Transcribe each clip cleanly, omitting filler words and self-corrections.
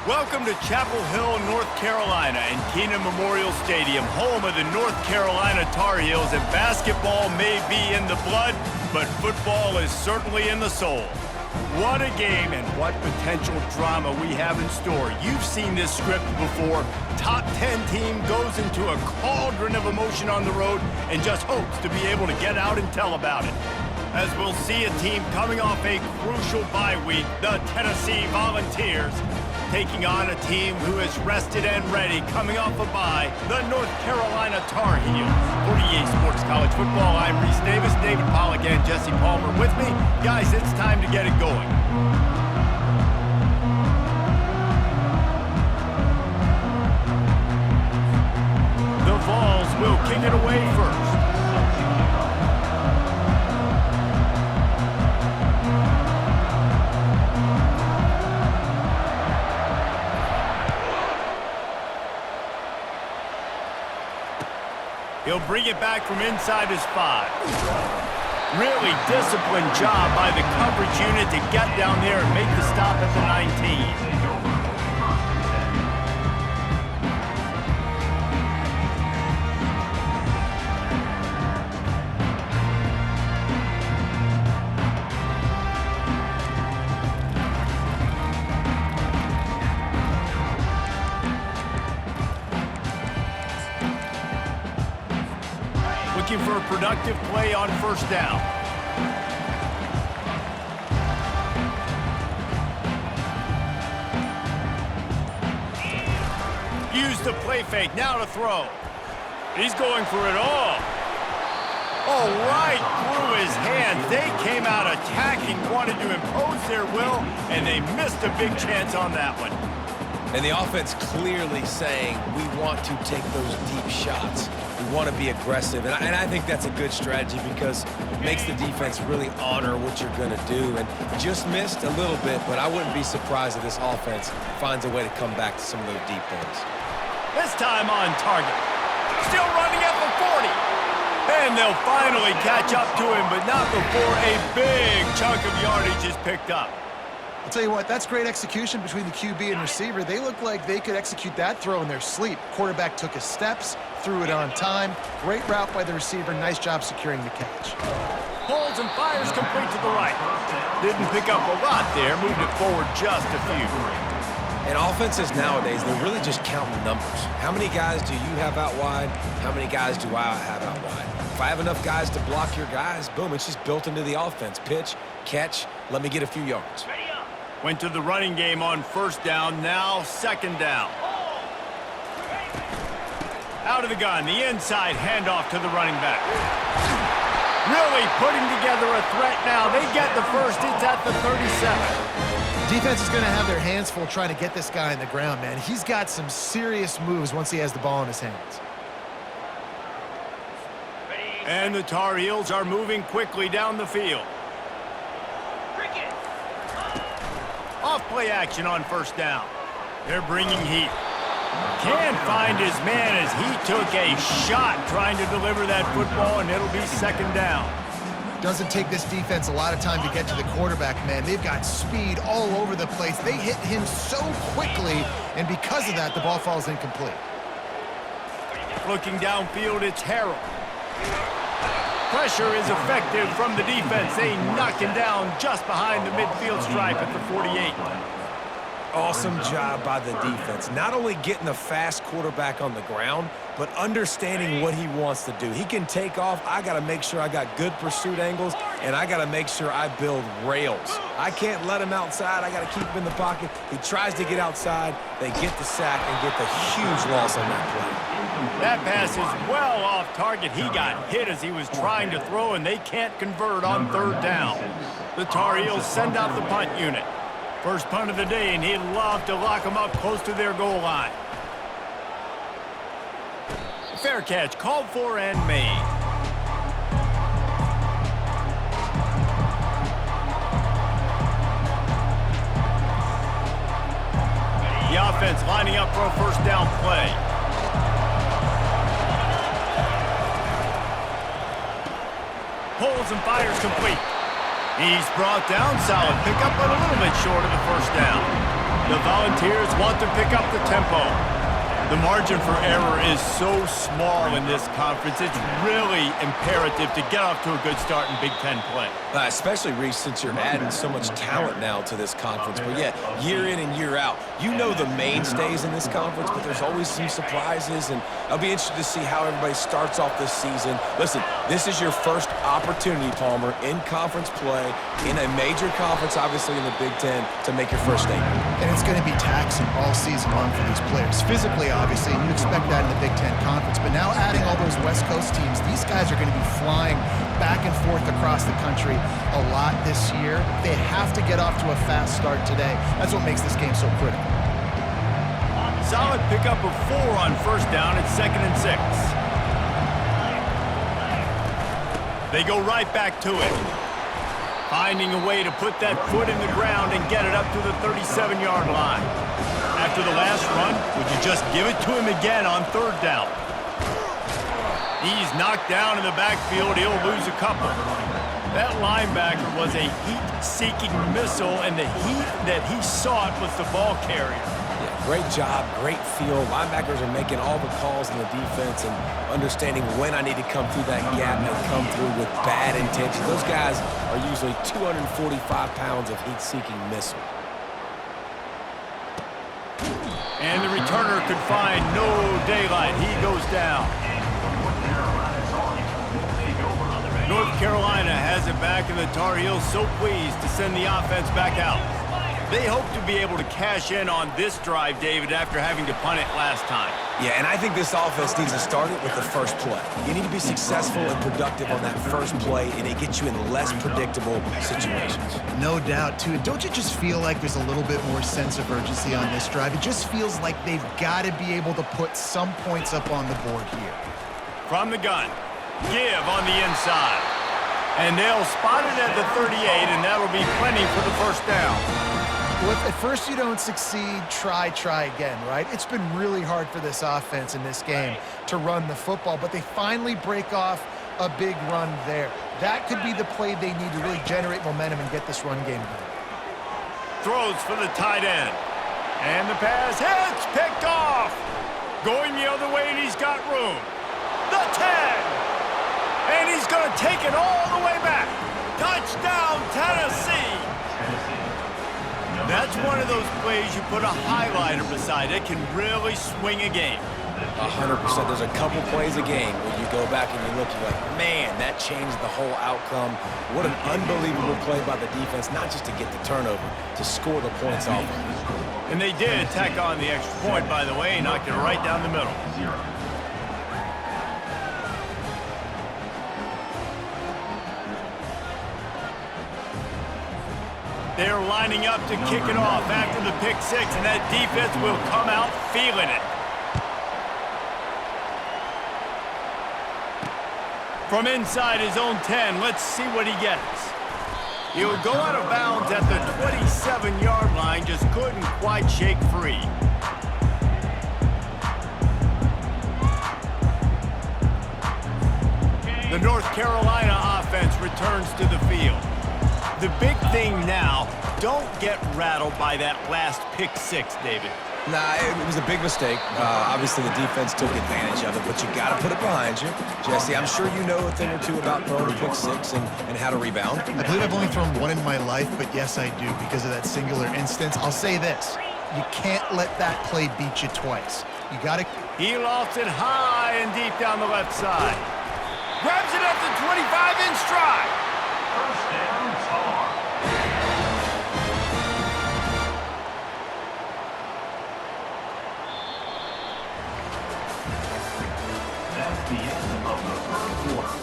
Welcome to Chapel Hill, North Carolina, and Keenan Memorial Stadium, home of the North Carolina Tar Heels. And basketball may be in the blood, but football is certainly in the soul. What a game and what potential drama we have in store. You've seen this script before. Top 10 team goes into a cauldron of emotion on the road and just hopes to be able to get out and tell about it. As we'll see a team coming off a crucial bye week, the Tennessee Volunteers, taking on a team who is rested and ready, coming off a bye, the North Carolina Tar Heels. For EA Sports College Football, I'm Reese Davis, David Pollack, and Jesse Palmer with me. Guys, it's time to get it going. The Vols will kick it away first. He'll bring it back from inside his 5. Really disciplined job by the coverage unit to get down there and make the stop at the 19. Looking for a productive play on first down. Use the play fake, now to throw. He's going for it all. Oh, right through his hands. They came out attacking, wanted to impose their will, and they missed a big chance on that one. And the offense clearly saying, we want to take those deep shots. We want to be aggressive. And I think that's a good strategy because it makes the defense really honor what you're going to do. And just missed a little bit, but I wouldn't be surprised if this offense finds a way to come back to some of those deep balls. This time on target. Still running at the 40. And they'll finally catch up to him, but not before a big chunk of yardage is picked up. I'll tell you what, that's great execution between the QB and receiver. They look like they could execute that throw in their sleep. Quarterback took his steps, threw it on time. Great route by the receiver. Nice job securing the catch. Pulls and fires complete to the right. Didn't pick up a lot there, moved it forward just a few. And offenses nowadays, they're really just counting numbers. How many guys do you have out wide? How many guys do I have out wide? If I have enough guys to block your guys, boom, it's just built into the offense. Pitch, catch, let me get a few yards. Went to the running game on first down, now second down. Out of the gun, the inside handoff to the running back. Really putting together a threat now. They get the first, it's at the 37. Defense is going to have their hands full trying to get this guy on the ground, man. He's got some serious moves once he has the ball in his hands. And the Tar Heels are moving quickly down the field. Off play action on first down. They're bringing heat. Can't find his man as he took a shot trying to deliver that football, and it'll be second down. Doesn't take this defense a lot of time to get to the quarterback, man. They've got speed all over the place. They hit him so quickly, and because of that, the ball falls incomplete. Looking downfield, it's Harrell. Pressure is effective from the defense. They knock him down just behind the midfield stripe at the 48. Awesome job by the defense. Not only getting a fast quarterback on the ground, but understanding what he wants to do. He can take off. I got to make sure I got good pursuit angles, and I got to make sure I build rails. I can't let him outside. I got to keep him in the pocket. He tries to get outside. They get the sack and get the huge loss on that play. That pass is well off target. He got hit as he was trying to throw, and they can't convert on third down. The Tar Heels send out the punt unit. First punt of the day, and he'd love to lock them up close to their goal line. Fair catch, called for and made. The offense lining up for a first down play. Pulls and fires complete. He's brought down, solid pickup, but a little bit short of the first down. The Volunteers want to pick up the tempo. The margin for error is so small in this conference, it's really imperative to get off to a good start in Big Ten play. Especially, Reese, since you're adding so much talent now to this conference. But yeah, year in and year out, you know the mainstays in this conference, but there's always some surprises, and I'll be interested to see how everybody starts off this season. Listen, this is your first opportunity, Palmer, in conference play, in a major conference, obviously in the Big Ten, to make your first statement. And it's going to be taxing all season long for these players. Physically, obviously, and you expect that in the Big Ten Conference. But now adding all those West Coast teams, these guys are going to be flying back and forth across the country a lot this year. They have to get off to a fast start today. That's what makes this game so critical. Solid pickup of 4 on first down at 2nd and 6. They go right back to it. Finding a way to put that foot in the ground and get it up to the 37-yard line. After the last run, would you just give it to him again on 3rd down? He's knocked down in the backfield. He'll lose a couple. That linebacker was a heat-seeking missile, and the heat that he sought was the ball carrier. Yeah, great job, great feel. Linebackers are making all the calls in the defense and understanding when I need to come through that gap and come through with bad intention. Those guys are usually 245 pounds of heat-seeking missile. And the returner could find no daylight. He goes down. North Carolina has it back, and the Tar Heels so pleased to send the offense back out. They hope to be able to cash in on this drive, David, after having to punt it last time. Yeah, and I think this offense needs to start it with the first play. You need to be successful and productive on that first play, and it gets you in less predictable situations. No doubt, too. Don't you just feel like there's a little bit more sense of urgency on this drive? It just feels like they've got to be able to put some points up on the board here. From the gun, give on the inside. And they'll spot it at the 38, and that'll be plenty for the first down. Well, if at first you don't succeed, try again, right? It's been really hard for this offense in this game to run the football, but they finally break off a big run there. That could be the play they need to really generate momentum and get this run game going. Throws for the tight end. And the pass hits, picked off. Going the other way, and he's got room. The 10. And he's going to take it all the way back. Touchdown, Tennessee. That's one of those plays you put a highlighter beside. It can really swing a game. 100%. There's a couple plays a game where you go back and you look, you're like, man, that changed the whole outcome. What an unbelievable play by the defense, not just to get the turnover, to score the points off of it. And they did tack on the extra point, by the way, knocked it right down the middle. They're lining up to kick it off after the pick 6, and that defense will come out feeling it. From inside his own 10, let's see what he gets. He'll go out of bounds at the 27-yard line, just couldn't quite shake free. The North Carolina offense returns to the field. The big thing now, don't get rattled by that last pick 6, David. Nah, it was a big mistake. Obviously, the defense took advantage of it, but you got to put it behind you. Jesse, I'm sure you know a thing or two about throwing a pick 6 and how to rebound. I believe I've only thrown one in my life, but yes, I do because of that singular instance. I'll say this. You can't let that play beat you twice. You got to... He lofts it high and deep down the left side. Grabs it up to 25 in stride. First down, Tar. That's the end of the third quarter.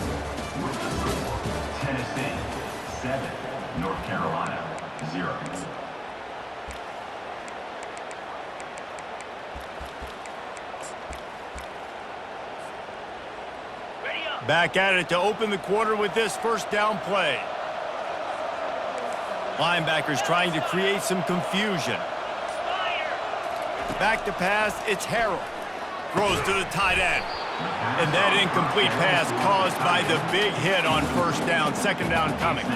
With the score, Tennessee 7, North Carolina 0. Back at it to open the quarter with this first down play. Linebackers trying to create some confusion. Back to pass, it's Harrell. Throws to the tight end. And that incomplete pass caused by the big hit on first down, second down coming.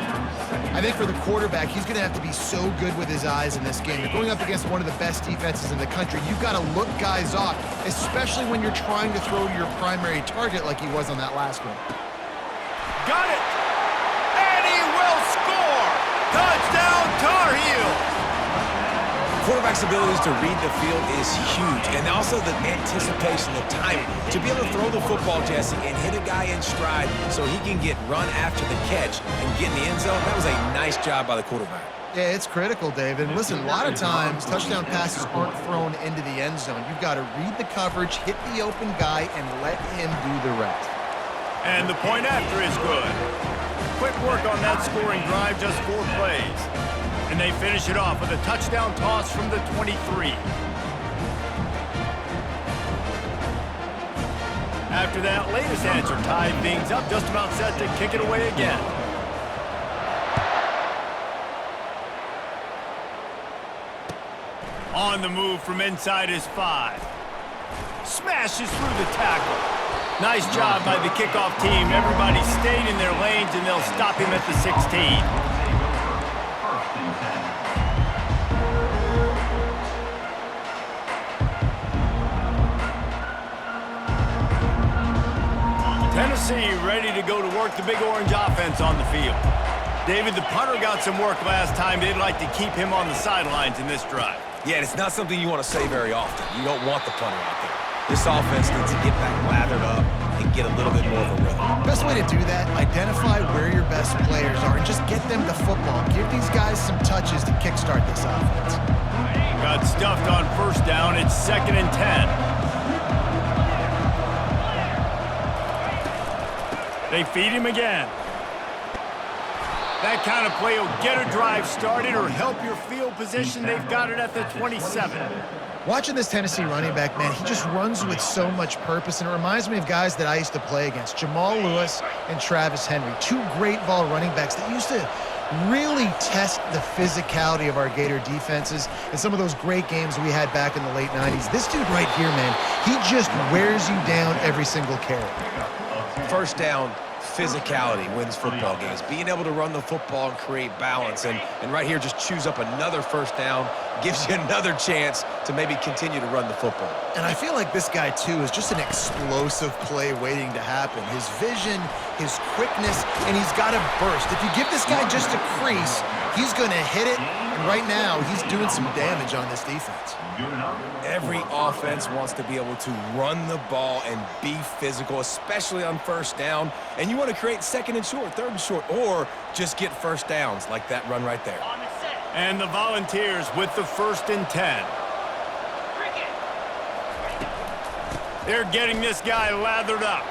I think for the quarterback, he's going to have to be so good with his eyes in this game. You're going up against one of the best defenses in the country. You've got to look guys off, especially when you're trying to throw to your primary target like he was on that last one. Got it! And he will score! Touchdown, Tar Heels! Quarterback's abilities to read the field is huge, and also the anticipation, the timing. To be able to throw the football, Jesse, and hit a guy in stride so he can get run after the catch and get in the end zone, that was a nice job by the quarterback. Yeah, it's critical, David. And listen, a lot of times, touchdown passes aren't thrown into the end zone. You've got to read the coverage, hit the open guy, and let him do the rest. And the point after is good. Quick work on that scoring drive, just 4 plays. And they finish it off with a touchdown toss from the 23. After that latest answer tied things up, just about set to kick it away again. On the move from inside his 5. Smashes through the tackle. Nice job by the kickoff team. Everybody stayed in their lanes, and they'll stop him at the 16. Tennessee ready to go to work the Big Orange offense on the field. David, the punter got some work last time. They'd like to keep him on the sidelines in this drive. Yeah, it's not something you want to say very often. You don't want the punter out there. This offense needs to get back lathered up and get a little bit more of a rhythm. Best way to do that, identify where your best players are and just get them the football. Give these guys some touches to kickstart this offense. Got stuffed on first down. It's 2nd and 10. They feed him again. That kind of play will get a drive started or help your field position. They've got it at the 27. Watching this Tennessee running back, man, he just runs with so much purpose, and it reminds me of guys that I used to play against, Jamal Lewis and Travis Henry, 2 great ball running backs that used to really test the physicality of our Gator defenses in some of those great games we had back in the late 90s. This dude right here, man, he just wears you down every single carry. First down, physicality wins football games. Being able to run the football and create balance. And right here, just choose up another first down, gives you another chance to maybe continue to run the football. And I feel like this guy, too, is just an explosive play waiting to happen. His vision, his quickness, and he's got a burst. If you give this guy just a crease, he's going to hit it. And right now, he's doing some damage on this defense. Every offense wants to be able to run the ball and be physical, especially on first down. And you want to create 2nd and short, 3rd and short, or just get first downs like that run right there. And the Volunteers with the 1st and 10. They're getting this guy lathered up.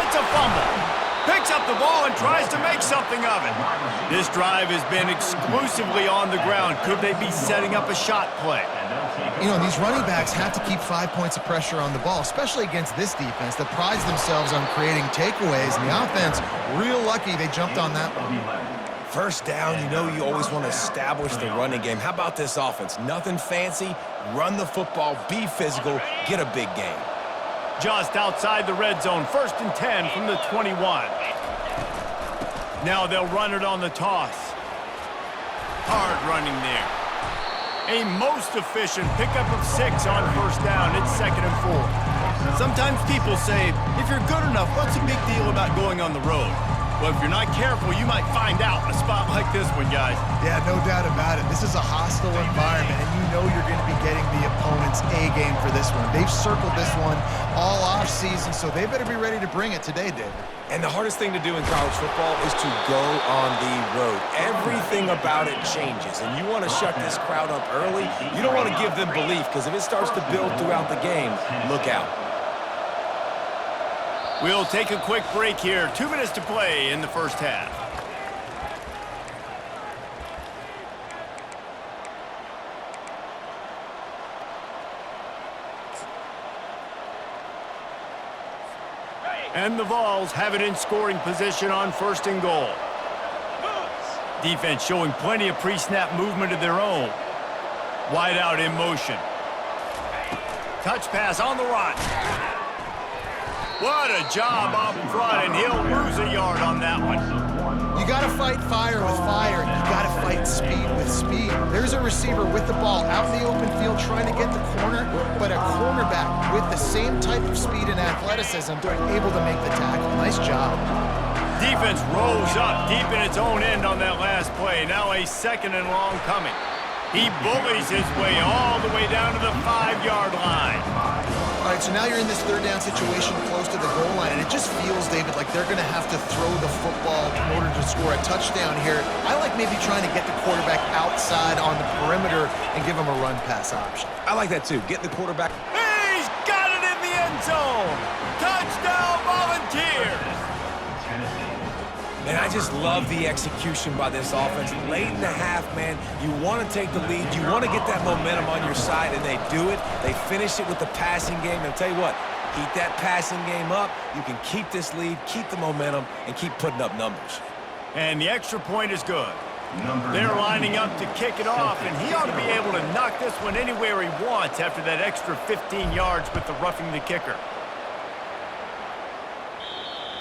It's a fumble. Picks up the ball and tries to make something of it. This drive has been exclusively on the ground. Could they be setting up a shot play? You know, these running backs have to keep 5 points of pressure on the ball, especially against this defense that prides themselves on creating takeaways. And the offense, real lucky they jumped on that one. First down, you know you always want to establish the running game. How about this offense? Nothing fancy. Run the football, be physical, get a big game. Just outside the red zone, 1st and 10 from the 21. Now they'll run it on the toss. Hard running there. A most efficient pickup of 6 on first down. It's 2nd and 4. Sometimes people say, if you're good enough, what's the big deal about going on the road? Well, if you're not careful, you might find out in a spot like this one, guys. Yeah, no doubt about it. This is a hostile environment, and you know you're going to be getting the opponent's A game for this one. They've circled this one all off season, so they better be ready to bring it today, David. And the hardest thing to do in college football is to go on the road. Everything about it changes, and you want to shut this crowd up early. You don't want to give them belief, because if it starts to build throughout the game, look out. We'll take a quick break here. 2 minutes to play in the first half. And the Vols have it in scoring position on 1st and goal. Defense showing plenty of pre-snap movement of their own. Wide out in motion. Touch pass on the run. What a job up front, and he'll lose a yard on that one. You got to fight fire with fire. You got to fight speed with speed. There's a receiver with the ball out in the open field trying to get the corner, but a cornerback with the same type of speed and athleticism able to make the tackle. Nice job. Defense rolls up deep in its own end on that last play. Now a 2nd and long coming. He bullies his way all the way down to the 5-yard line. All right, so now you're in this 3rd down situation close to the goal line, and it just feels, David, like they're going to have to throw the football in order to score a touchdown here. I like maybe trying to get the quarterback outside on the perimeter and give him a run-pass option. I like that, too. Getting the quarterback. He's got it in the end zone. Touchdown, Volunteers. Man, I just love the execution by this offense. Late in the half, man, you want to take the lead. You want to get that momentum on your side, and they do it. They finish it with the passing game. And I'll tell you what, keep that passing game up. You can keep this lead, keep the momentum, and keep putting up numbers. And the extra point is good. They're lining up to kick it off, and he ought to be able to knock this one anywhere he wants after that extra 15 yards with the roughing the kicker.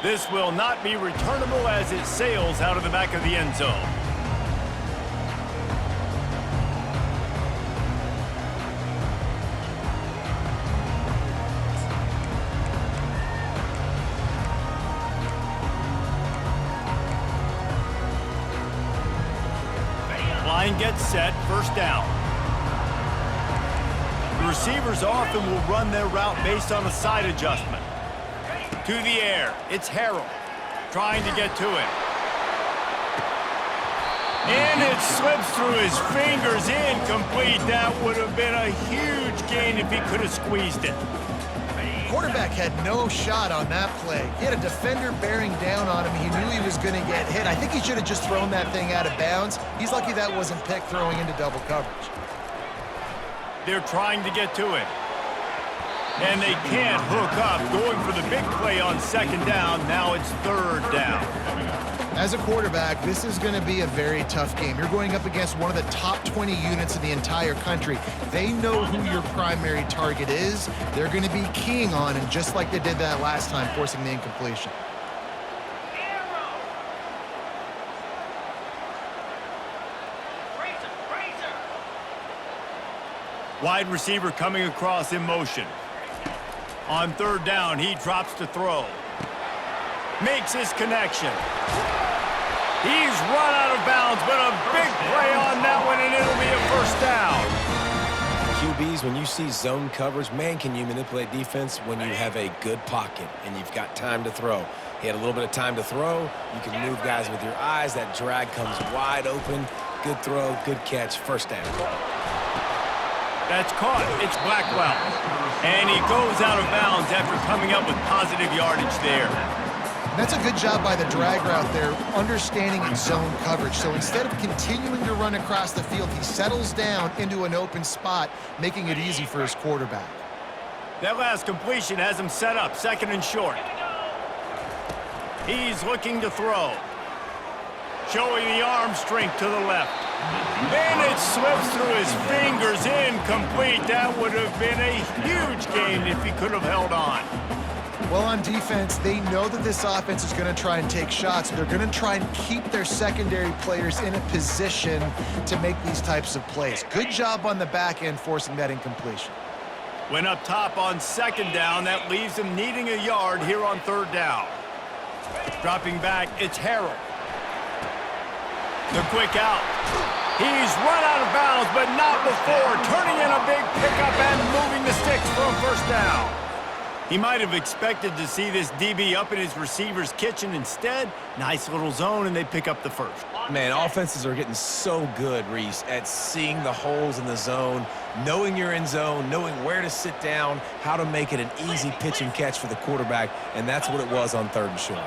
This will not be returnable as it sails out of the back of the end zone. Line gets set, 1st down. The receivers often will run their route based on a side adjustment. To the air, it's Harrell trying to get to it. And it slips through his fingers, incomplete. That would have been a huge gain if he could have squeezed it. Quarterback had no shot on that play. He had a defender bearing down on him. He knew he was going to get hit. I think he should have just thrown that thing out of bounds. He's lucky that wasn't picked throwing into double coverage. They're trying to get to it. And they can't hook up, going for the big play on 2nd down. Now it's 3rd down. As a quarterback, this is going to be a very tough game. You're going up against one of the top 20 units in the entire country. They know who your primary target is. They're going to be keying on him, just like they did that last time, forcing the incompletion. Wide receiver coming across in motion. On 3rd down, he drops to throw. Makes his connection. He's run out of bounds, but a big play on that one, and it'll be a 1st down. QBs, when you see zone coverage, man, can you manipulate defense when you have a good pocket and you've got time to throw. He had a little bit of time to throw. You can move guys with your eyes. That drag comes wide open. Good throw, good catch, 1st down. That's caught. It's Blackwell. And he goes out of bounds after coming up with positive yardage there. That's a good job by the drag route there, understanding its zone coverage. So instead of continuing to run across the field, he settles down into an open spot, making it easy for his quarterback. That last completion has him set up, 2nd and short. He's looking to throw. Showing the arm strength to the left. And it slips through his fingers, incomplete. That would have been a huge gain if he could have held on. Well, on defense, they know that this offense is going to try and take shots. They're going to try and keep their secondary players in a position to make these types of plays. Good job on the back end forcing that incompletion. Went up top on 2nd down. That leaves him needing a yard here on 3rd down. Dropping back, it's Harrell. The quick out. He's run out of bounds, but not before. Turning in a big pickup and moving the sticks for a 1st down. He might have expected to see this DB up in his receiver's kitchen. Instead, nice little zone, and they pick up the 1st. Man, offenses are getting so good, Reese, at seeing the holes in the zone, knowing you're in zone, knowing where to sit down, how to make it an easy pitch and catch for the quarterback, and that's what it was on 3rd and short.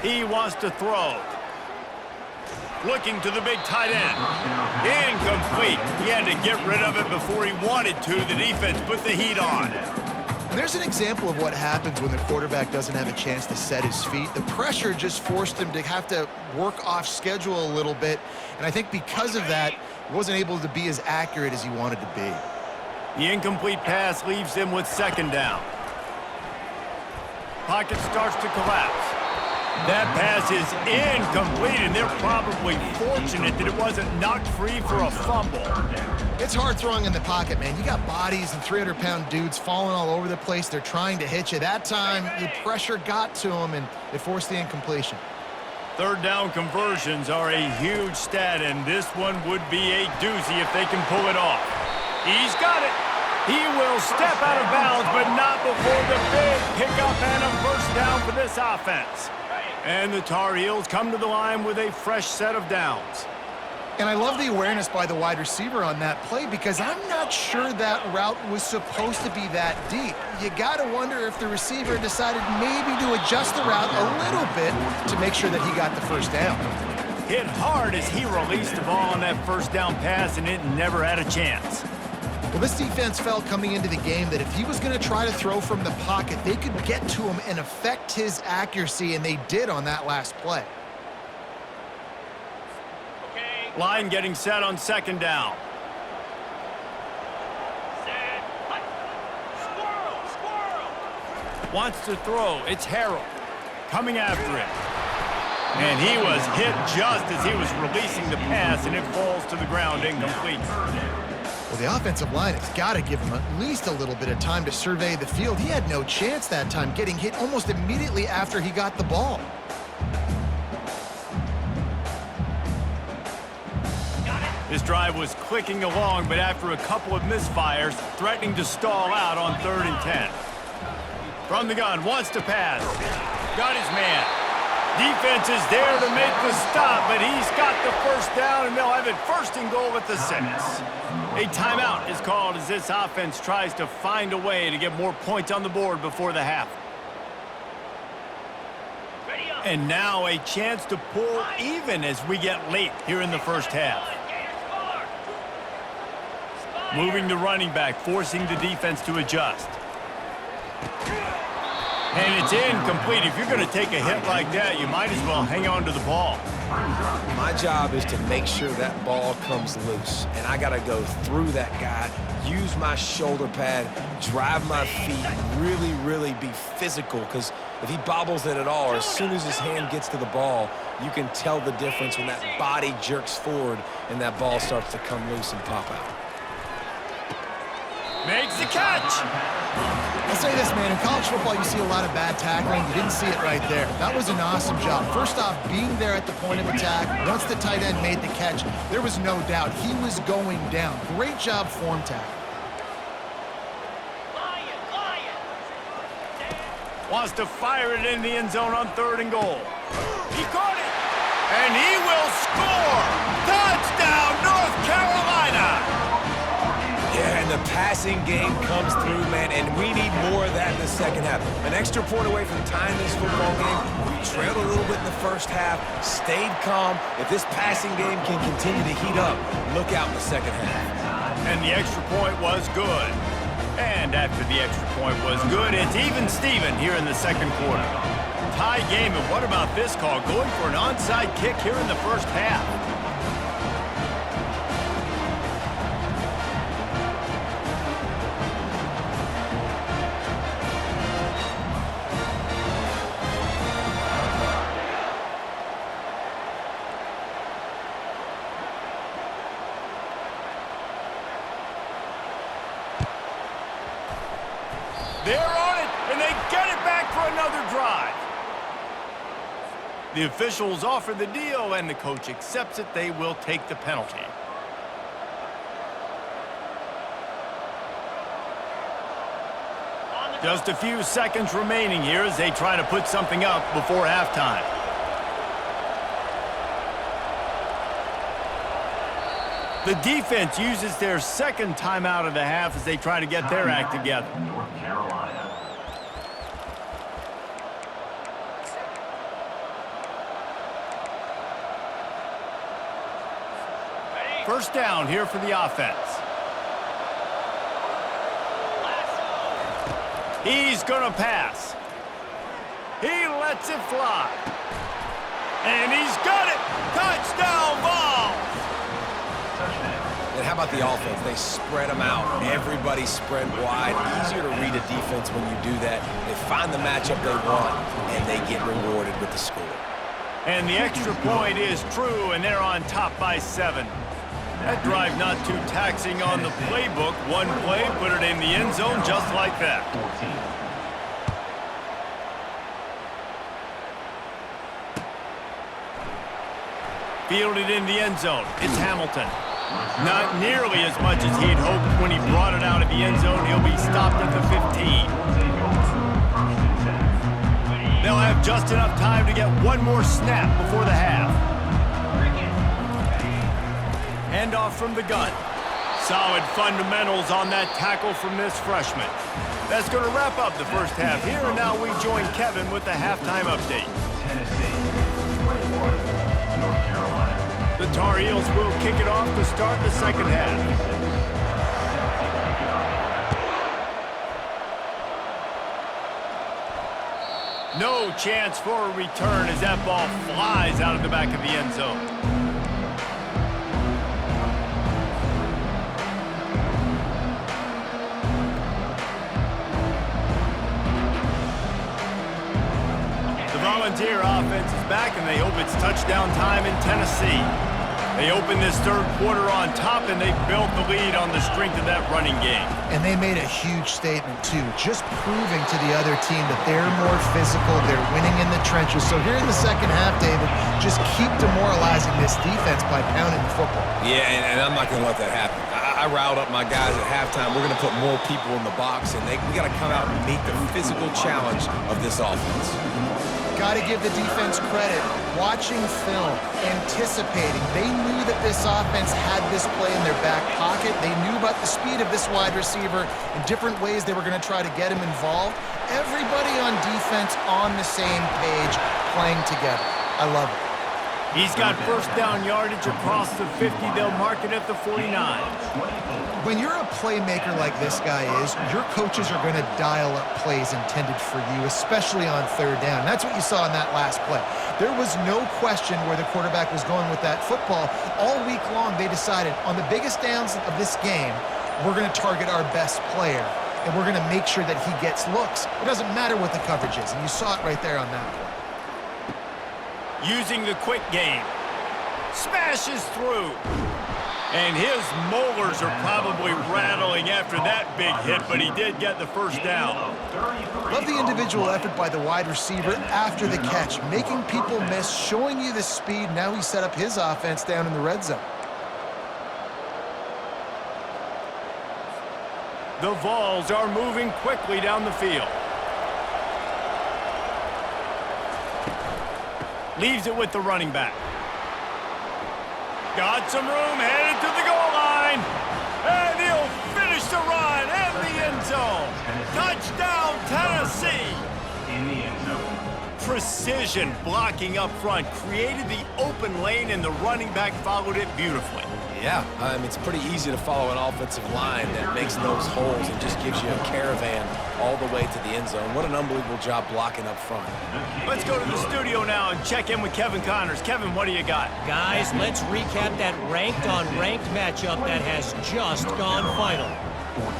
He wants to throw. Looking to the big tight end. Incomplete. He had to get rid of it before he wanted to. The defense put the heat on. There's an example of what happens when the quarterback doesn't have a chance to set his feet. The pressure just forced him to have to work off schedule a little bit. And I think because of that, he wasn't able to be as accurate as he wanted to be. The incomplete pass leaves them with second down. Pocket starts to collapse. That pass is incomplete, and they're probably fortunate that it wasn't knocked free for a fumble. It's hard throwing in the pocket, man. You got bodies and 300-pound dudes falling all over the place. They're trying to hit you. That time, the pressure got to them, and it forced the incompletion. Third down conversions are a huge stat, and this one would be a doozy if they can pull it off. He's got it. He will step out of bounds, but not before the big pickup and a first down for this offense. And the Tar Heels come to the line with a fresh set of downs. And I love the awareness by the wide receiver on that play because I'm not sure that route was supposed to be that deep. You got to wonder if the receiver decided maybe to adjust the route a little bit to make sure that he got the first down. Hit hard as he released the ball on that first down pass, and it never had a chance. Well, this defense felt coming into the game that if he was going to try to throw from the pocket, they could get to him and affect his accuracy, and they did on that last play. Line getting set on second down. Set. Squirrel, squirrel. Wants to throw. It's Harold coming after him. And he was hit just as he was releasing the pass, and it falls to the ground incomplete. Well, the offensive line has got to give him at least a little bit of time to survey the field. He had no chance that time, getting hit almost immediately after he got the ball. This drive was clicking along, but after a couple of misfires, threatening to stall out on 3rd and 10. From the gun, wants to pass. Got his man. Defense is there to make the stop, but he's got the first down, and they'll have it first and goal at the 6. A timeout is called as this offense tries to find a way to get more points on the board before the half. And now a chance to pull even as we get late here in the first half. Moving the running back, forcing the defense to adjust. And it's incomplete. If you're going to take a hit like that, you might as well hang on to the ball. My job is to make sure that ball comes loose, and I got to go through that guy, use my shoulder pad, drive my feet, really be physical, because if he bobbles it at all, or as soon as his hand gets to the ball, you can tell the difference when that body jerks forward and that ball starts to come loose and pop out. Makes the catch. I'll say this, man, in college football, you see a lot of bad tackling. You didn't see it right there. That was an awesome job. First off, being there at the point of attack. Once the tight end made the catch, there was no doubt he was going down. Great job form tackle. Wants to fire it in the end zone on 3rd and goal. He caught it. And he will score. Touchdown, North Carolina. Yeah, and the passing game comes through, man, and we need more of that in the second half. An extra point away from tying this football game. We trailed a little bit in the first half, stayed calm. If this passing game can continue to heat up, look out in the second half. And the extra point was good. And after the extra point was good, it's even Steven here in the second quarter. Tie game, and what about this call? Going for an onside kick here in the first half. They're on it, and they get it back for another drive. The officials offer the deal, and the coach accepts it. They will take the penalty. Just a few seconds remaining here as they try to put something up before halftime. The defense uses their second timeout of the half as they try to get their act together. North Carolina. First down here for the offense. He's going to pass. He lets it fly. And he's got it. Touchdown ball. And how about the offense? They spread them out. Everybody spread wide. Easier to read a defense when you do that. They find the matchup they want, and they get rewarded with the score. And the extra point is true, and they're on top by 7. That drive not too taxing on the playbook. One play, put it in the end zone just like that. 14. Fielded in the end zone. It's Hamilton. Not nearly as much as he'd hoped when he brought it out of the end zone. He'll be stopped at the 15. They'll have just enough time to get one more snap before the half. Handoff from the gun. Solid fundamentals on that tackle from this freshman. That's going to wrap up the first half here, and now we join Kevin with the halftime update. Tennessee, 21, North Carolina. The Tar Heels will kick it off to start the second half. No chance for a return as that ball flies out of the back of the end zone. The Volunteer offense is back, and they hope it's touchdown time in Tennessee. They opened this third quarter on top, and they built the lead on the strength of that running game. And they made a huge statement, too, just proving to the other team that they're more physical, they're winning in the trenches. So here in the second half, David, just keep demoralizing this defense by pounding the football. Yeah, and I'm not going to let that happen. I riled up my guys at halftime. We're going to put more people in the box, and we got to come out and meet the physical challenge of this offense. Got to give the defense credit. Watching film, anticipating. They knew that this offense had this play in their back pocket. They knew about the speed of this wide receiver and different ways they were going to try to get him involved. Everybody on defense on the same page, playing together. I love it. He's got first down yardage across the 50. They'll mark it at the 49. When you're a playmaker like this guy is, your coaches are going to dial up plays intended for you, especially on third down. That's what you saw in that last play. There was no question where the quarterback was going with that football. All week long, they decided on the biggest downs of this game, we're going to target our best player, and we're going to make sure that he gets looks. It doesn't matter what the coverage is, and you saw it right there on that play. Using the quick game. Smashes through. And his molars are probably rattling after that big hit, but he did get the first down. Love the individual effort by the wide receiver after the catch, making people miss, showing you the speed. Now he set up his offense down in the red zone. The Vols are moving quickly down the field. Leaves it with the running back. Got some room, headed to the goal line. And he'll finish the run in the end zone. Touchdown, Tennessee. In the end zone. Precision blocking up front created the open lane, and the running back followed it beautifully. Yeah, it's pretty easy to follow an offensive line that makes those holes and just gives you a caravan all the way to the end zone. What an unbelievable job blocking up front. Let's go to the studio now and check in with Kevin Connors. Kevin, what do you got? Guys, let's recap that ranked-on-ranked matchup that has just gone final.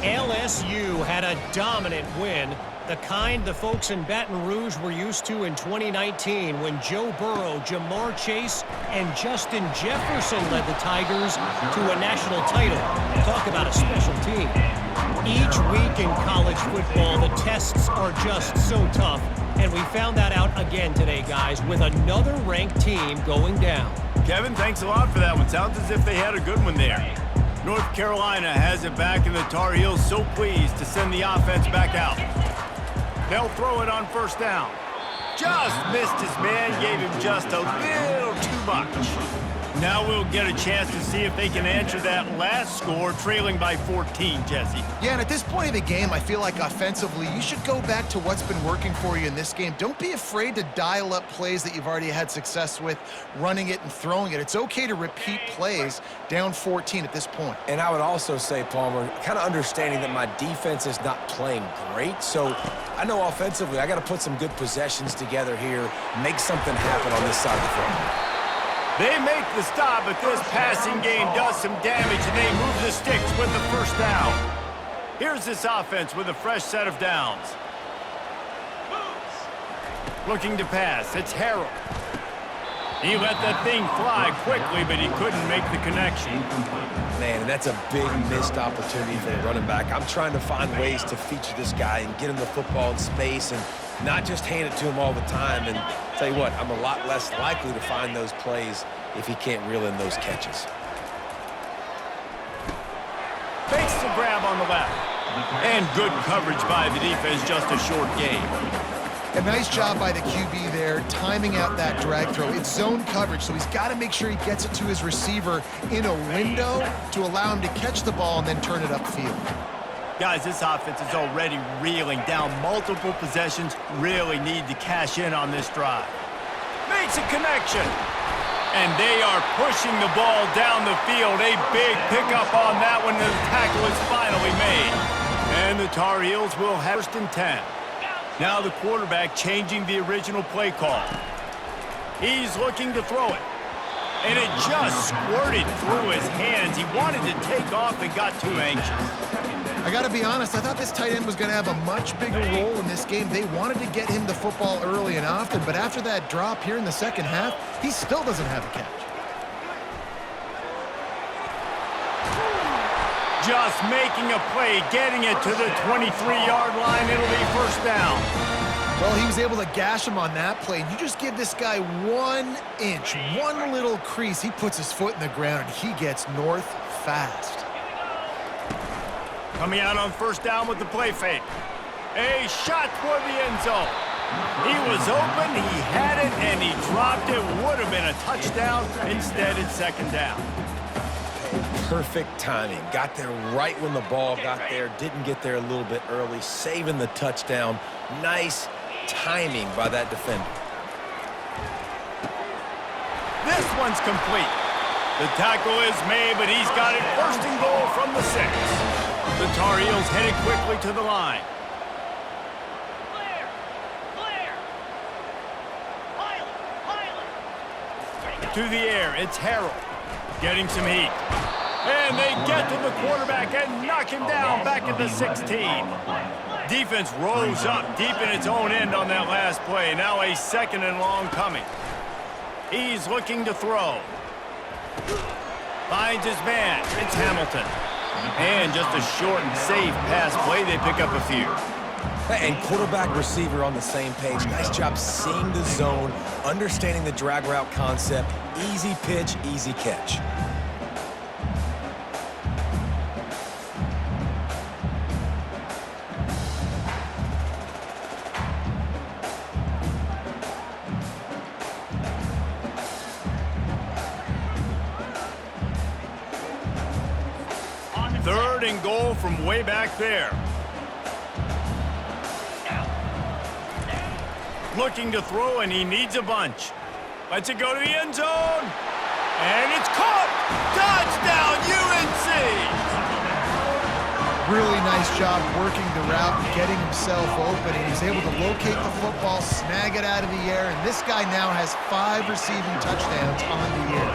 LSU had a dominant win, the kind the folks in Baton Rouge were used to in 2019 when Joe Burrow, Jamar Chase, and Justin Jefferson led the Tigers to a national title. Talk about a special team. Each week in college football, the tests are just so tough, and we found that out again today, guys, with another ranked team going down. Kevin, thanks a lot for that one. Sounds as if they had a good one there. North Carolina has it back, and the Tar Heels so pleased to send the offense back out. They'll throw it on first down. Just missed his man, gave him just a little too much. Now we'll get a chance to see if they can answer that last score, trailing by 14, Jesse. Yeah, and at this point of the game, I feel like offensively, you should go back to what's been working for you in this game. Don't be afraid to dial up plays that you've already had success with, running it and throwing it. It's okay to repeat plays down 14 at this point. And I would also say, Palmer, kind of understanding that my defense is not playing great, so I know offensively I got to put some good possessions together here, make something happen on this side of the football. They make the stop, but this passing game does some damage, and they move the sticks with the first down. Here's this offense with a fresh set of downs. Looking to pass, it's Harold. He let that thing fly quickly, but he couldn't make the connection. Man, that's a big missed opportunity for the running back. I'm trying to find ways to feature this guy and get him the football in space and not just hand it to him all the time. And tell you what, I'm a lot less likely to find those plays if he can't reel in those catches. Makes the grab on the left. And good coverage by the defense, just a short gain. A nice job by the QB there, timing out that drag throw. It's zone coverage, so he's got to make sure he gets it to his receiver in a window to allow him to catch the ball and then turn it upfield. Guys, this offense is already reeling down multiple possessions. Really need to cash in on this drive. Makes a connection. And they are pushing the ball down the field. A big pickup on that one. The tackle is finally made. And the Tar Heels will have first and 10. Now the quarterback changing the original play call. He's looking to throw it. And it just squirted through his hands. He wanted to take off and got too anxious. I got to be honest, I thought this tight end was going to have a much bigger role in this game. They wanted to get him the football early and often, but after that drop here in the second half, he still doesn't have a catch. Just making a play, getting it to the 23-yard line. It'll be first down. Well, he was able to gash him on that play. You just give this guy 1 inch, one little crease. He puts his foot in the ground, and he gets north fast. Coming out on first down with the play fake. A shot toward the end zone. He was open, he had it, and he dropped it. Would have been a touchdown. Instead, it's second down. Perfect timing. Got there right when the ball got there. Didn't get there a little bit early. Saving the touchdown. Nice timing by that defender. This one's complete. The tackle is made, but he's got it first and goal from the 6. The Tar Heels headed quickly to the line. Clear! Clear! Pilot! To the air, it's Harold. Getting some heat. And they get to the quarterback and knock him down back at the 16. Defense rose up deep in its own end on that last play. Now a second and long coming. He's looking to throw. Finds his man. It's Hamilton. And just a short and safe pass play. They pick up a few. And quarterback receiver on the same page. Nice job seeing the zone, understanding the drag route concept. Easy pitch, easy catch. Third and goal from way back there. Looking to throw, and he needs a bunch. Lets it go to the end zone. And it's caught! Touchdown, UNC! Really nice job working the route and getting himself open, and he's able to locate the football, snag it out of the air, and this guy now has 5 receiving touchdowns on the year.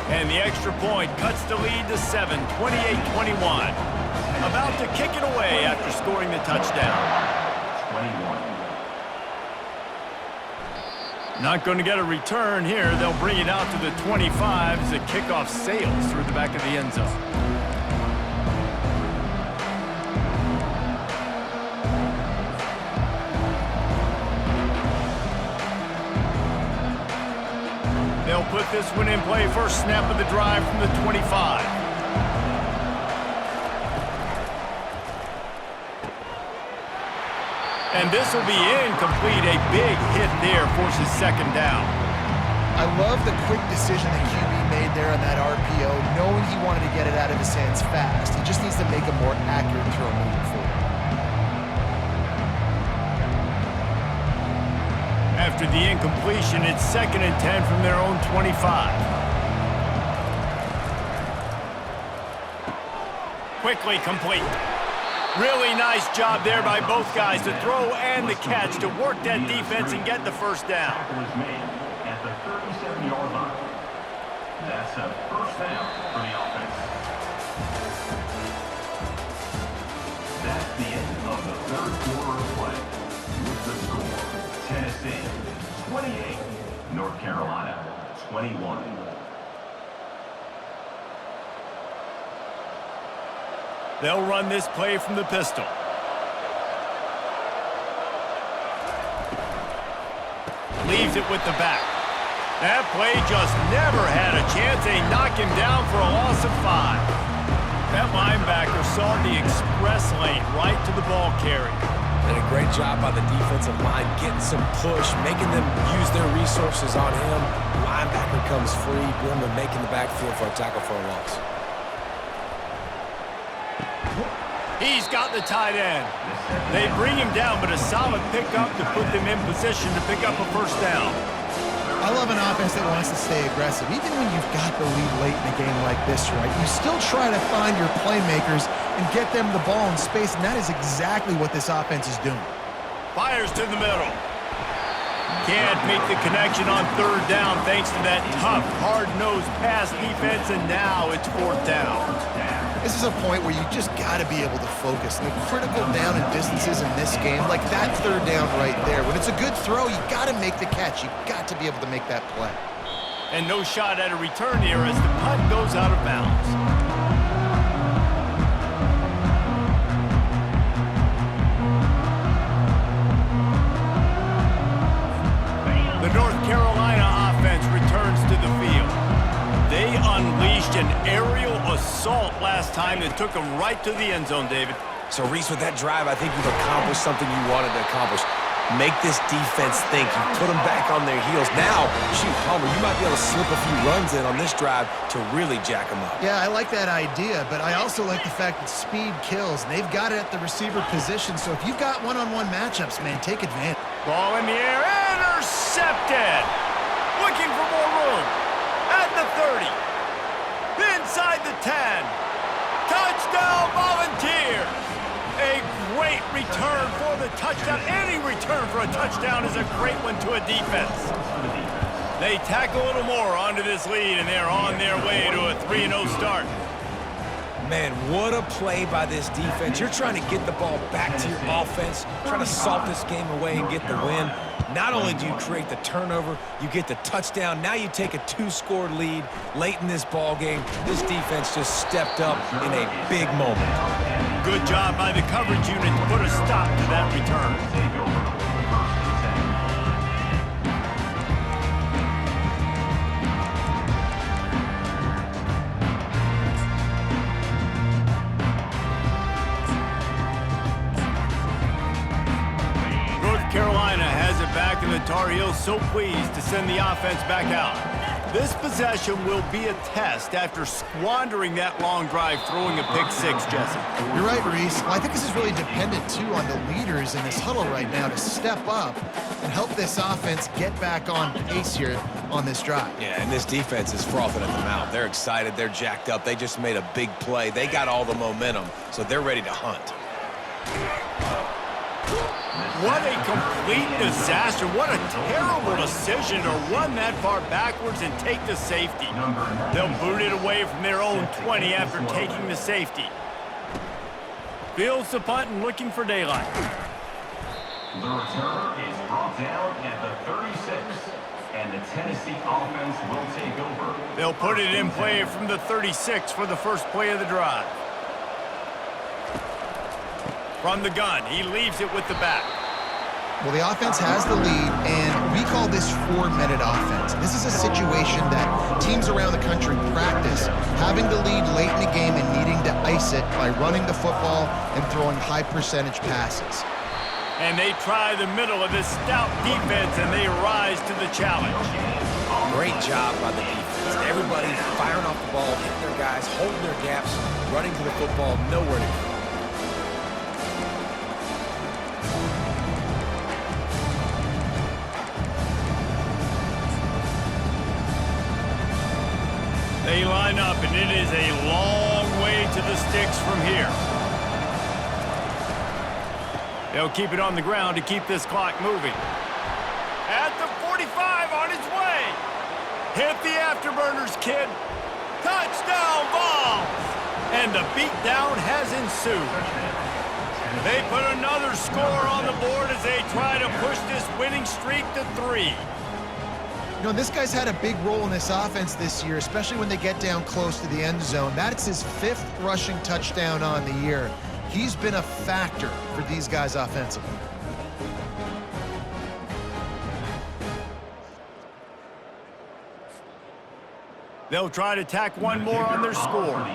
And the extra point cuts the lead to 7, 28-21. About to kick it away after scoring the touchdown. 21. Not going to get a return here. They'll bring it out to the 25 as the kickoff sails through the back of the end zone. They'll put this one in play. First snap of the drive from the 25. And this will be incomplete. A big hit there forces second down. I love the quick decision the QB made there on that RPO, knowing he wanted to get it out of his hands fast. He just needs to make a more accurate throw moving forward. After the incompletion, it's second and 10 from their own 25. Quickly complete. Really nice job there by both guys to throw and the catch to work that defense and get the first down. Tackle is made at the 37-yard line. That's a first down for the offense. That's the end of the third quarter of play. With the score, Tennessee 28, North Carolina 21. They'll run this play from the pistol. Leaves it with the back. That play just never had a chance. They knock him down for a loss of 5. That linebacker saw the express lane right to the ball carrier. And a great job by the defensive line, getting some push, making them use their resources on him. Linebacker comes free, boom, and making the backfield for a tackle for a loss. He's got the tight end. They bring him down, but a solid pickup to put them in position to pick up a first down. I love an offense that wants to stay aggressive. Even when you've got the lead late in a game like this, right, you still try to find your playmakers and get them the ball in space, and that is exactly what this offense is doing. Fires to the middle. Can't make the connection on third down thanks to that tough, hard-nosed pass defense, and now it's fourth down. This is a point where you just got to be able to focus. The critical down and distances in this game, like that third down right there. When it's a good throw, you got to make the catch. You got to be able to make that play. And no shot at a return here as the punt goes out of bounds. The North Carolina offense returns to the field. They unleashed an aerial assault last time that took them right to the end zone, David. So, Reese, with that drive, I think you've accomplished something you wanted to accomplish. Make this defense think. You put them back on their heels. Now, shoot, Palmer, you might be able to slip a few runs in on this drive to really jack them up. Yeah, I like that idea, but I also like the fact that speed kills, and they've got it at the receiver position. So if you've got one-on-one matchups, man, take advantage. Ball in the air, intercepted. Looking for more room. At the 30. Inside the 10. Touchdown, Volunteers. A great return for the touchdown. Any return for a touchdown is a great one to a defense. They tack a little more onto this lead, and they're on their way to a 3-0 start. Man, what a play by this defense. You're trying to get the ball back to your offense, trying to salt this game away and get the win. Not only do you create the turnover, you get the touchdown. Now you take a 2-score lead late in this ball game. This defense just stepped up in a big moment. Good job by the coverage unit to put a stop to that return. Carolina has it back, and the Tar Heels so pleased to send the offense back out. This possession will be a test after squandering that long drive, throwing a pick-6, Jesse. You're right, Reese. Well, I think this is really dependent, too, on the leaders in this huddle right now to step up and help this offense get back on pace here on this drive. Yeah, and this defense is frothing at the mouth. They're excited. They're jacked up. They just made a big play. They got all the momentum, so they're ready to hunt. What a complete disaster. What a terrible decision to run that far backwards and take the safety. They'll boot it away from their own 20 after taking the safety. Fields the punt and looking for daylight. The return is brought down at the 36, and the Tennessee offense will take over. They'll put it in play from the 36 for the first play of the drive. From the gun, he leaves it with the back. Well, the offense has the lead, and we call this 4-minute offense. This is a situation that teams around the country practice, having the lead late in the game and needing to ice it by running the football and throwing high-percentage passes. And they try the middle of this stout defense, and they rise to the challenge. Great job by the defense. Everybody firing off the ball, hitting their guys, holding their gaps, running to the football, nowhere to go. They line up, and it is a long way to the sticks from here. They'll keep it on the ground to keep this clock moving. At the 45, on its way. Hit the afterburners, kid. Touchdown, Vols! And the beatdown has ensued. They put another score on the board as they try to push this winning streak to 3. You know, this guy's had a big role in this offense this year, especially when they get down close to the end zone. That's his 5th rushing touchdown on the year. He's been a factor for these guys offensively. They'll try to tack one more on their score.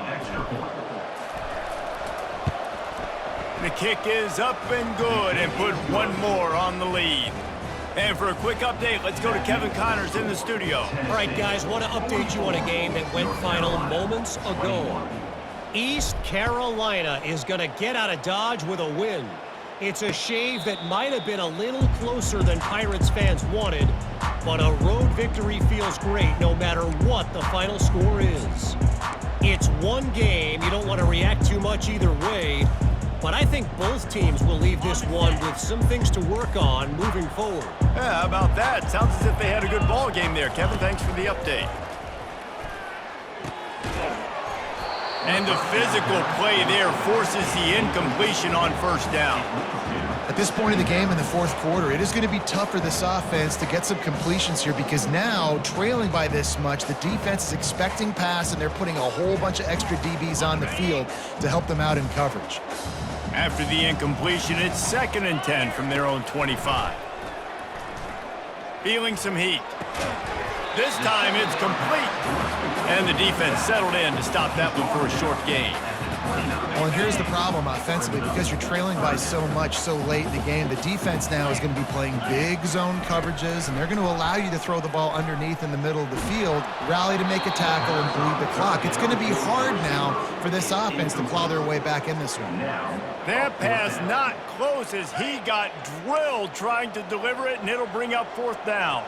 The kick is up and good and put one more on the lead. And for a quick update, let's go to Kevin Connors in the studio. All right, guys, want to update you on a game that went final moments ago. East Carolina is going to get out of Dodge with a win. It's a shave that might have been a little closer than Pirates fans wanted, but a road victory feels great no matter what the final score is. It's one game. You don't want to react too much either way, but I think both teams will leave this one with some things to work on moving forward. Yeah, how about that? Sounds as if they had a good ball game there. Kevin, thanks for the update. And the physical play there forces the incompletion on first down. At this point in the game in the 4th quarter, it is going to be tough for this offense to get some completions here because now, trailing by this much, the defense is expecting pass and they're putting a whole bunch of extra DBs on the field to help them out in coverage. After the incompletion, it's 2nd and 10 from their own 25. Feeling some heat. This time it's complete. And the defense settled in to stop that one for a short gain. Well, and here's the problem offensively. Because you're trailing by so much so late in the game, the defense now is going to be playing big zone coverages, and they're going to allow you to throw the ball underneath in the middle of the field, rally to make a tackle, and bleed the clock. It's going to be hard now for this offense to claw their way back in this one. That pass not close as he got drilled trying to deliver it, and it'll bring up 4th down.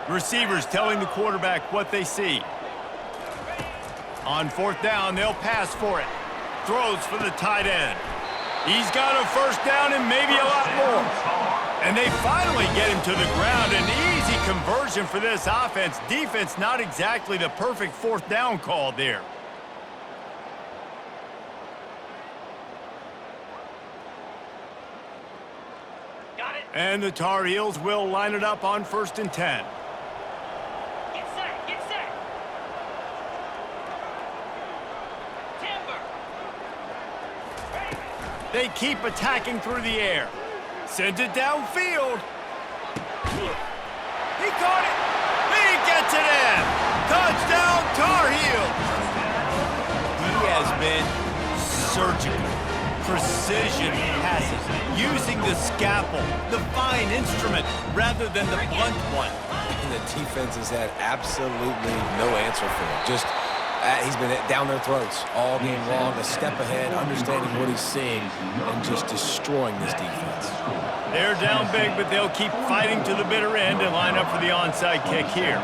Receivers telling the quarterback what they see. On 4th down, they'll pass for it. Throws for the tight end. He's got a 1st down and maybe a lot more. And they finally get him to the ground. An easy conversion for this offense. Defense not exactly the perfect 4th down call there. Got it. And the Tar Heels will line it up on 1st and 10. Get set. Get set. Timber. Ready. They keep attacking through the air. Sends it downfield. He caught it. He gets it in. Touchdown, Tar Heels. He has been surgical. Precision passes, using the scalpel, the fine instrument, rather than the blunt one. And the defense has had absolutely no answer for him. Just, he's been down their throats all game long, a step ahead, understanding what he's seeing, and just destroying this defense. They're down big, but they'll keep fighting to the bitter end and line up for the onside kick here.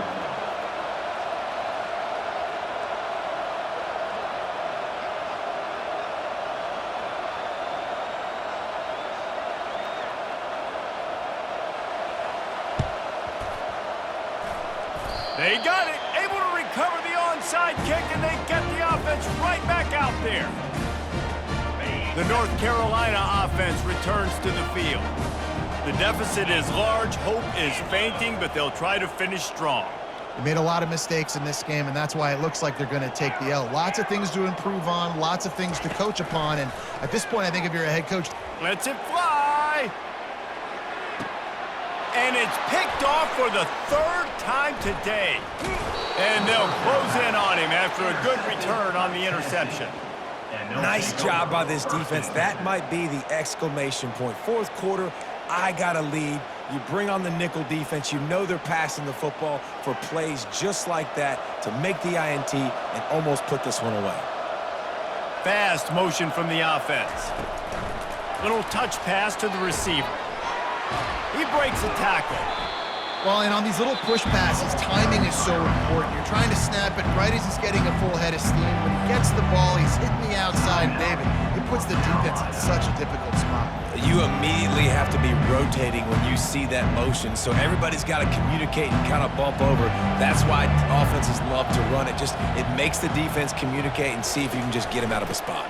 They got it, able to recover the onside kick, and they get the offense right back out there. The North Carolina offense returns to the field. The deficit is large, hope is fainting, but they'll try to finish strong. They made a lot of mistakes in this game, and that's why it looks like they're going to take the L. Lots of things to improve on, lots of things to coach upon, and at this point, I think if you're a head coach... Lets it fly! And it's picked off for the 3rd time today. And they'll close in on him after a good return on the interception. Nice job by this defense. That might be the exclamation point. 4th quarter, I got a lead. You bring on the nickel defense. You know they're passing the football for plays just like that to make the INT and almost put this one away. Fast motion from the offense. Little touch pass to the receiver. He breaks a tackle. Well, and on these little push passes, timing is so important. You're trying to snap it right as he's getting a full head of steam. When he gets the ball, he's hitting the outside, David. It puts the defense in such a difficult spot. You immediately have to be rotating when you see that motion, so everybody's got to communicate and kind of bump over. That's why offenses love to run it. It makes the defense communicate and see if you can just get him out of a spot.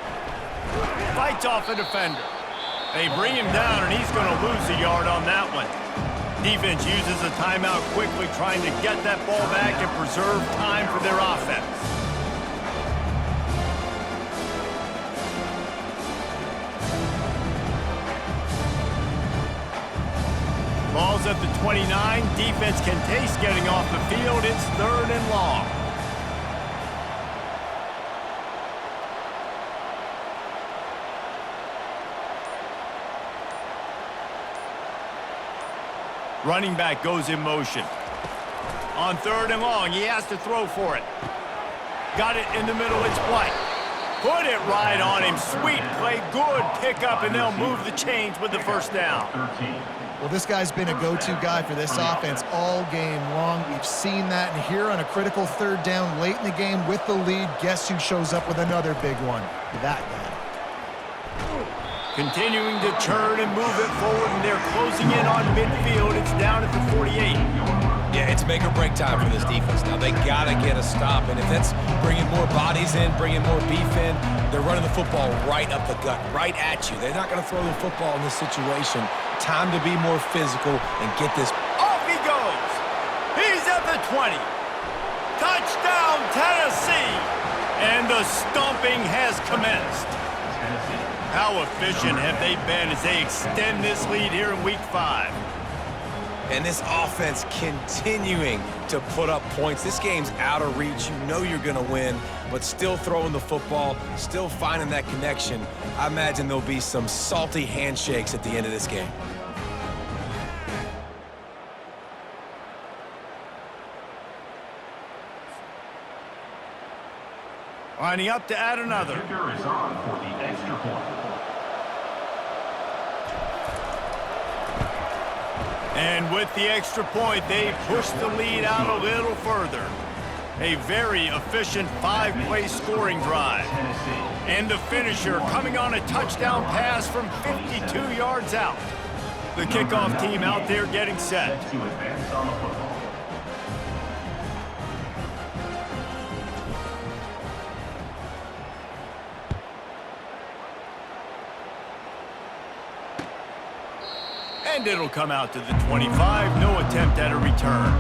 Fights off a defender. They bring him down, and he's going to lose a yard on that one. Defense uses a timeout quickly, trying to get that ball back and preserve time for their offense. Ball's at the 29. Defense can taste getting off the field. It's 3rd and long. Running back goes in motion. On 3rd and long, he has to throw for it. Got it in the middle, it's White. Put it right on him. Sweet play, good pickup, and they'll move the chains with the first down. Well, this guy's been a go-to guy for this offense all game long. We've seen that, and here on a critical 3rd down late in the game with the lead, guess who shows up with another big one? That guy. Continuing to turn and move it forward, and they're closing in on midfield. It's down at the 48. Yeah, it's make or break time for this defense. Now, they got to get a stop, and if that's bringing more bodies in, bringing more beef in, they're running the football right up the gut, right at you. They're not going to throw the football in this situation. Time to be more physical and get this. Off he goes. He's at the 20. Touchdown, Tennessee. And the stomping has commenced. How efficient have they been as they extend this lead here in Week 5? And this offense continuing to put up points. This game's out of reach. You know you're going to win, but still throwing the football, still finding that connection. I imagine there'll be some salty handshakes at the end of this game. Lining up to add another. The kicker is on for the extra point. And with the extra point, they push the lead out a little further. A very efficient 5-play scoring drive. And the finisher coming on a touchdown pass from 52 yards out. The kickoff team out there getting set. To advance on the football. And it'll come out to the 25. No attempt at a return.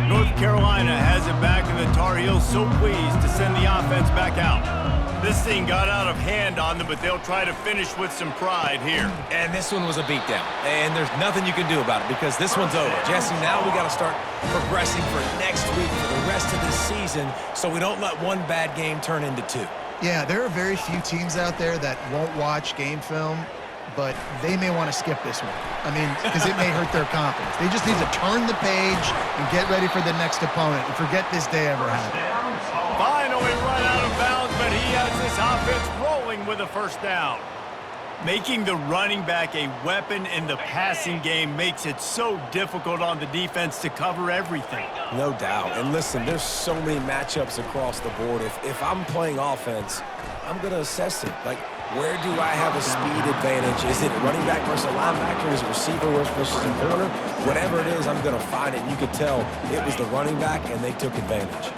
North Carolina has it back, and the Tar Heels so pleased to send the offense back out. This thing got out of hand on them, but they'll try to finish with some pride here. And this one was a beatdown. And there's nothing you can do about it because this one's over. Jesse, now we got to start progressing for next week for the rest of this season so we don't let one bad game turn into 2. Yeah, there are very few teams out there that won't watch game film, but they may want to skip this one. I mean, because it may hurt their confidence. They just need to turn the page and get ready for the next opponent and forget this day ever happened. Finally run out of bounds, but he has this offense rolling with a first down. Making the running back a weapon in the passing game makes it so difficult on the defense to cover everything. No doubt. And listen, there's so many matchups across the board. If I'm playing offense, I'm going to assess it. Like, where do I have a speed advantage? Is it running back versus a linebacker? Is it receiver versus a corner? Whatever it is, I'm going to find it. And you could tell it was the running back, and they took advantage.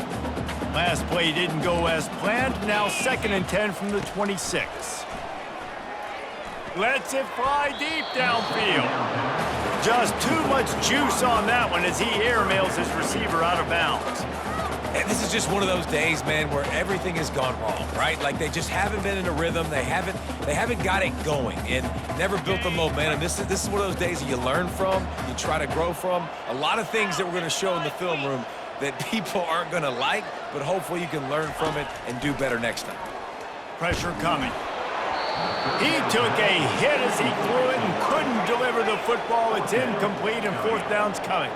Last play didn't go as planned. Now 2nd and 10 from the 26. Lets it fly deep downfield. Just too much juice on that one as he airmails his receiver out of bounds. And this is just one of those days, man, where everything has gone wrong, right? Like they just haven't been in a rhythm. They haven't got it going and never built the momentum. This is one of those days that you learn from, you try to grow from. A lot of things that we're going to show in the film room that people aren't going to like, but hopefully you can learn from it and do better next time. Pressure coming. He took a hit as he threw it and couldn't deliver the football. It's incomplete and 4th down's coming.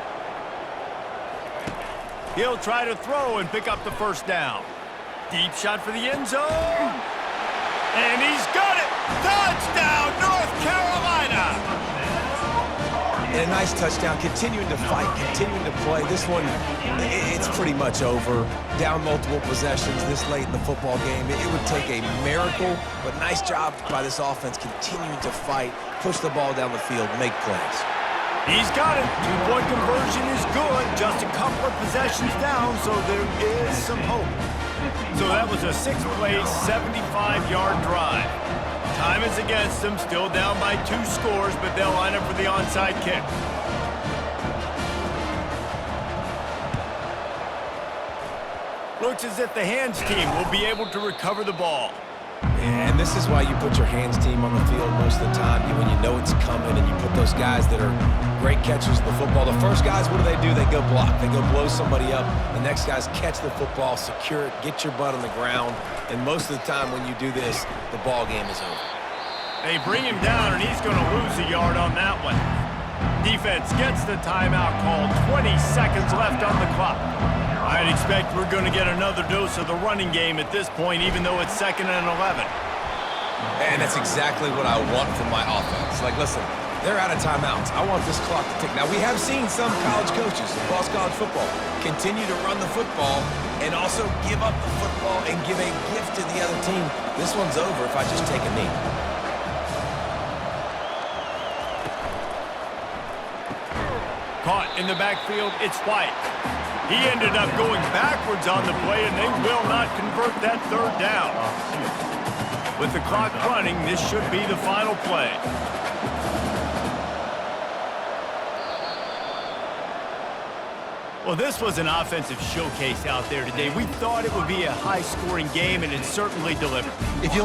He'll try to throw and pick up the first down. Deep shot for the end zone. And he's got it. Touchdown, North Carolina. And a nice touchdown, continuing to fight, continuing to play. This one, it's pretty much over. Down multiple possessions this late in the football game. It would take a miracle, but nice job by this offense continuing to fight, push the ball down the field, make plays. He's got it. Two-point conversion is good. Just a couple of possessions down, so there is some hope. So that was a 6-play, 75-yard drive. Time is against them, still down by 2 scores, but they'll line up for the onside kick. Looks as if the hands team will be able to recover the ball. And this is why you put your hands team on the field most of the time. When you know it's coming and you put those guys that are great catchers of the football. The first guys, what do? They go block. They go blow somebody up. The next guys catch the football, secure it, get your butt on the ground. And most of the time when you do this, the ball game is over. They bring him down, and he's going to lose a yard on that one. Defense gets the timeout called. 20 seconds left on the clock. I'd expect we're going to get another dose of the running game at this point, even though it's 2nd and 11. And that's exactly what I want from my offense. Like, listen, they're out of timeouts. I want this clock to tick. Now, we have seen some college coaches across college football continue to run the football and also give up the football and give a gift to the other team. This one's over if I just take a knee. Caught in the backfield, it's White. He ended up going backwards on the play, and they will not convert that 3rd down. With the clock running, this should be the final play. Well, this was an offensive showcase out there today. We thought it would be a high-scoring game, and it certainly delivered. If you